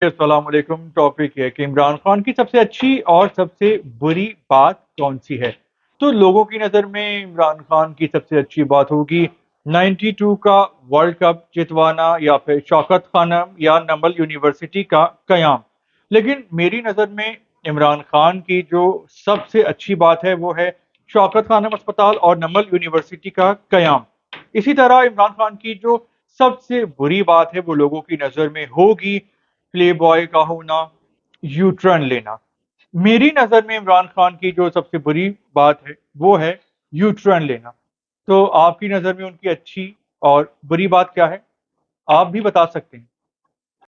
अस्सलाम वालेकुम। टॉपिक है कि इमरान खान की सबसे अच्छी और सबसे बुरी बात कौन सी है। तो लोगों की नज़र में इमरान खान की सबसे अच्छी बात होगी 92 का वर्ल्ड कप जितवाना या फिर शौकत खानम या नमल यूनिवर्सिटी का कयाम। लेकिन मेरी नज़र में इमरान खान की जो सबसे अच्छी बात है वो है शौकत खानम अस्पताल और नमल यूनिवर्सिटी का कयाम। इसी तरह इमरान खान की जो सबसे बुरी बात है वो लोगों की नज़र में होगी प्ले बॉय का होना, यू टर्न लेना। मेरी नज़र में इमरान खान की जो सबसे बुरी बात है वो है यू टर्न लेना। तो आपकी नज़र में उनकी अच्छी और बुरी बात क्या है? आप भी बता सकते हैं।